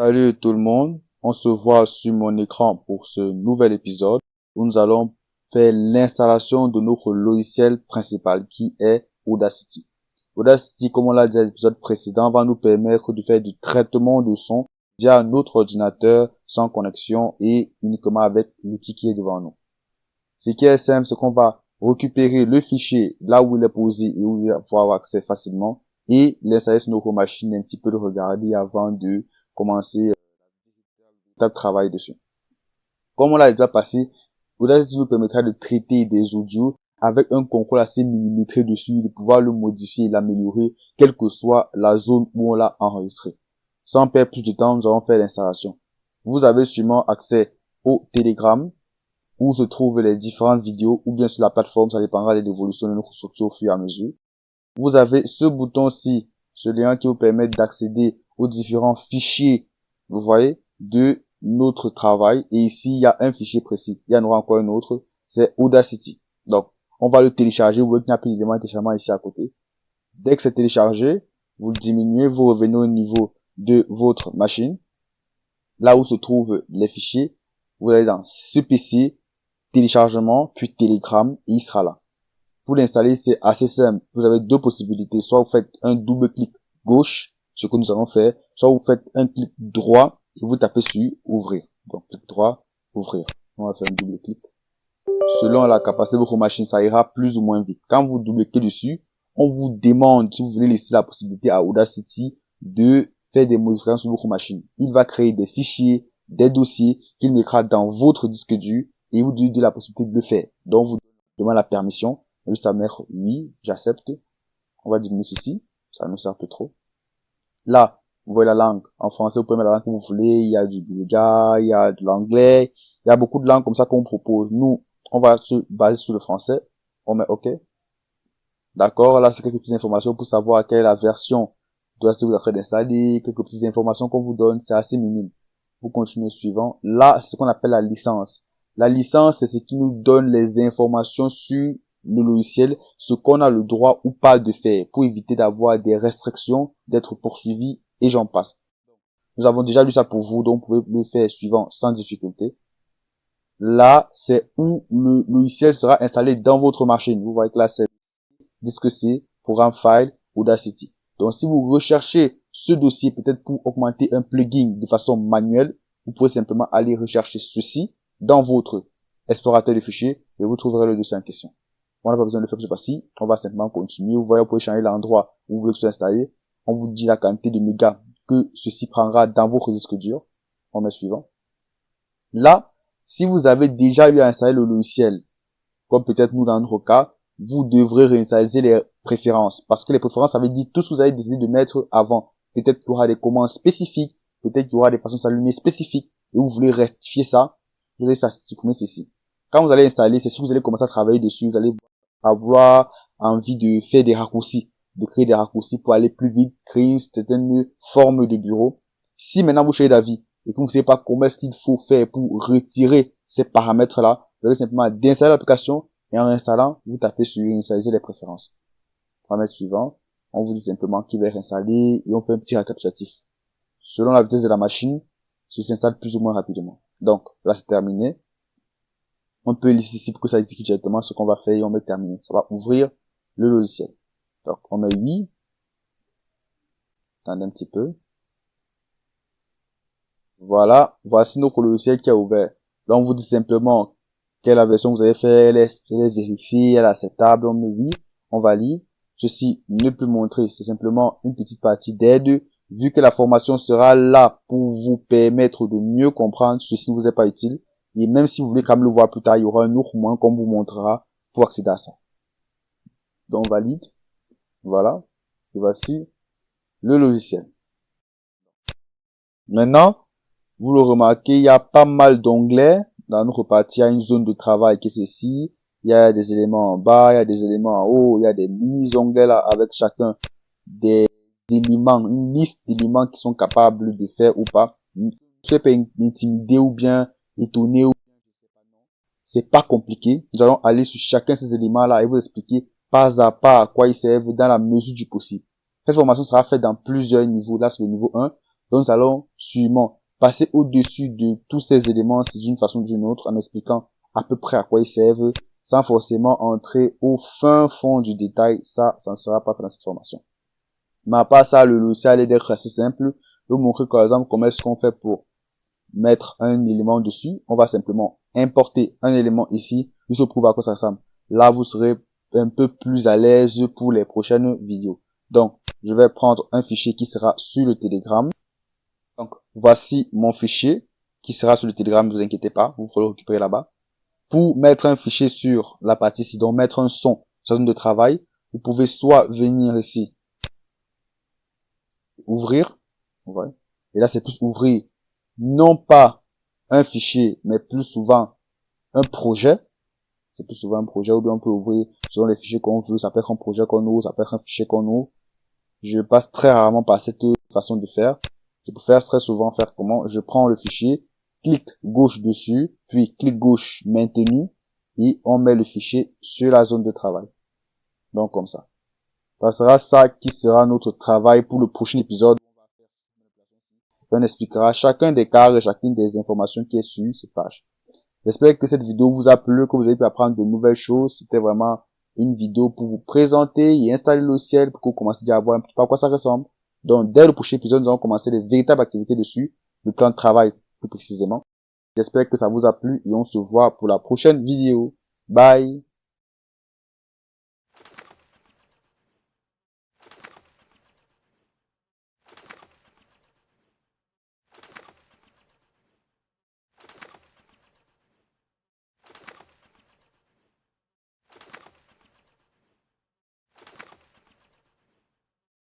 Salut tout le monde, on se voit sur mon écran pour ce nouvel épisode où nous allons faire l'installation de notre logiciel principal qui est Audacity. Audacity, comme on l'a dit à l'épisode précédent, va nous permettre de faire du traitement de son via notre ordinateur sans connexion et uniquement avec l'outil qui est devant nous. Ce qui est simple, c'est qu'on va récupérer le fichier là où il est posé et où il va avoir accès facilement et l'installer sur notre machine, un petit peu le regarder avant de commencer de travail dessus. Comme on l'a déjà passé, Audacity vous permettra de traiter des audios avec un contrôle assez millimétré dessus, de pouvoir le modifier et l'améliorer, quelle que soit la zone où on l'a enregistré. Sans perdre plus de temps, nous allons faire l'installation. Vous avez sûrement accès au Telegram, où se trouvent les différentes vidéos, ou bien sur la plateforme, ça dépendra de l'évolution de notre structure au fur et à mesure. Vous avez ce bouton-ci, ce lien qui vous permet d'accéder aux différents fichiers, vous voyez, de notre travail. Et ici, il y a un fichier précis. Il y en aura encore un autre, c'est Audacity. Donc, on va le télécharger. Vous voyez qu'il n'y a plus d'éléments de téléchargement ici à côté. Dès que c'est téléchargé, vous le diminuez, vous revenez au niveau de votre machine, là où se trouvent les fichiers. Vous allez dans ce PC, téléchargement, puis Telegram, et il sera là. Pour l'installer, c'est assez simple. Vous avez deux possibilités. Soit vous faites un double clic gauche, ce que nous allons faire, soit vous faites un clic droit et vous tapez sur ouvrir. Donc, clic droit, ouvrir. On va faire un double clic. Selon la capacité de votre machine, ça ira plus ou moins vite. Quand vous double-cliquez dessus, on vous demande si vous voulez laisser la possibilité à Audacity de faire des modifications sur votre machine. Il va créer des fichiers, des dossiers qu'il mettra dans votre disque dur et vous donne la possibilité de le faire. Donc, vous demandez la permission. Juste à mettre oui, j'accepte. On va diminuer ceci. Ça nous sert un peu trop. Là, vous voyez la langue. En français, vous pouvez mettre la langue que vous voulez. Il y a du bulgare, il y a de l'anglais. Il y a beaucoup de langues comme ça qu'on propose. Nous, on va se baser sur le français. On met OK. D'accord. Là, c'est quelques petites informations pour savoir quelle est la version de la vous avez d'installer. Quelques petites informations qu'on vous donne. C'est assez minime. Vous continuez suivant. Là, c'est ce qu'on appelle la licence. La licence, c'est ce qui nous donne les informations sur le logiciel, ce qu'on a le droit ou pas de faire pour éviter d'avoir des restrictions, d'être poursuivi et j'en passe. Nous avons déjà lu ça pour vous, donc vous pouvez le faire suivant sans difficulté. Là, c'est où le logiciel sera installé dans votre machine. Vous voyez que là, c'est disque C, programme file, Audacity. Donc, si vous recherchez ce dossier peut-être pour augmenter un plugin de façon manuelle, vous pouvez simplement aller rechercher ceci dans votre explorateur de fichiers et vous trouverez le dossier en question. On n'a pas besoin de faire ce pas-ci. On va simplement continuer. Vous voyez, vous pouvez changer l'endroit où vous voulez que ce soit installé. On vous dit la quantité de mégas que ceci prendra dans votre disque dur. On met suivant. Là, si vous avez déjà eu à installer le logiciel, comme peut-être nous dans notre cas, vous devrez réinitialiser les préférences. Parce que les préférences, ça veut dire tout ce que vous avez décidé de mettre avant. Peut-être qu'il y aura des commandes spécifiques. Peut-être qu'il y aura des façons de s'allumer spécifiques. Et vous voulez rectifier ça. Vous allez supprimer ceci. Quand vous allez installer, c'est sûr que vous allez commencer à travailler dessus. Vous allez avoir envie de faire des raccourcis, de créer des raccourcis pour aller plus vite, créer une certaine forme de bureau. Si maintenant vous changez d'avis et que vous ne savez pas comment est-ce qu'il faut faire pour retirer ces paramètres-là, vous allez simplement d'installer l'application et en installant, vous tapez sur initialiser les préférences. Paramètre suivant, on vous dit simplement qu'il va réinstaller et on fait un petit récapitulatif. Selon la vitesse de la machine, ça s'installe plus ou moins rapidement. Donc là c'est terminé. On peut laisser ici pour que ça exécute directement ce qu'on va faire et on met terminé. Ça va ouvrir le logiciel. Donc, on met oui. Attendez un petit peu. Voilà. Voici notre logiciel qui a ouvert. Là, on vous dit simplement quelle est la version que vous avez fait, elle est vérifiée, elle est acceptable. On met oui. On valide. Ceci ne peut montrer. C'est simplement une petite partie d'aide. Vu que la formation sera là pour vous permettre de mieux comprendre, ceci ne vous est pas utile. Et même si vous voulez quand même le voir plus tard, il y aura un autre moyen qu'on vous montrera pour accéder à ça. Donc, valide. Voilà. Et voici le logiciel. Maintenant, vous le remarquez, il y a pas mal d'onglets. Dans notre partie, il y a une zone de travail qui est ceci. Il y a des éléments en bas, il y a des éléments en haut. Il y a des mini-onglets là avec chacun des éléments, une liste d'éléments qui sont capables de faire ou pas. Ne soyez pas intimidé ou bien étonné. C'est pas compliqué. Nous allons aller sur chacun de ces éléments-là et vous expliquer pas à pas à quoi ils servent dans la mesure du possible. Cette formation sera faite dans plusieurs niveaux. Là, c'est le niveau 1. Donc, nous allons sûrement passer au-dessus de tous ces éléments d'une façon ou d'une autre en expliquant à peu près à quoi ils servent sans forcément entrer au fin fond du détail. Ça ne sera pas fait dans cette formation. Mais à part ça, le logiciel est d'être assez simple. Je vais vous montrer par exemple comment est-ce qu'on fait pour mettre un élément dessus. On va simplement importer un élément ici. Juste pour voir à quoi ça ressemble. Là, vous serez un peu plus à l'aise pour les prochaines vidéos. Donc, je vais prendre un fichier qui sera sur le Telegram. Donc, voici mon fichier qui sera sur le Telegram, ne vous inquiétez pas, vous pourrez le récupérer là-bas. Pour mettre un fichier sur la partie ci, donc mettre un son sur la zone de travail, vous pouvez soit venir ici, ouvrir, ouais. Et là c'est plus ouvrir, non pas un fichier, mais plus souvent un projet. C'est plus souvent un projet, ou bien on peut ouvrir selon les fichiers qu'on veut, ça peut être un projet qu'on ouvre, ça peut être un fichier qu'on ouvre. Je passe très rarement par cette façon de faire. Je préfère très souvent faire comment? Je prends le fichier, clic gauche dessus, puis clic gauche maintenu, et on met le fichier sur la zone de travail. Donc comme ça. Ça sera ça qui sera notre travail pour le prochain épisode. On expliquera chacun des cas et chacune des informations qui est sur cette page. J'espère que cette vidéo vous a plu, que vous avez pu apprendre de nouvelles choses. C'était vraiment une vidéo pour vous présenter et installer le logiciel pour que vous commenciez à voir un petit peu à quoi ça ressemble. Donc, dès le prochain épisode, nous allons commencer les véritables activités dessus, le plan de travail plus précisément. J'espère que ça vous a plu et on se voit pour la prochaine vidéo. Bye!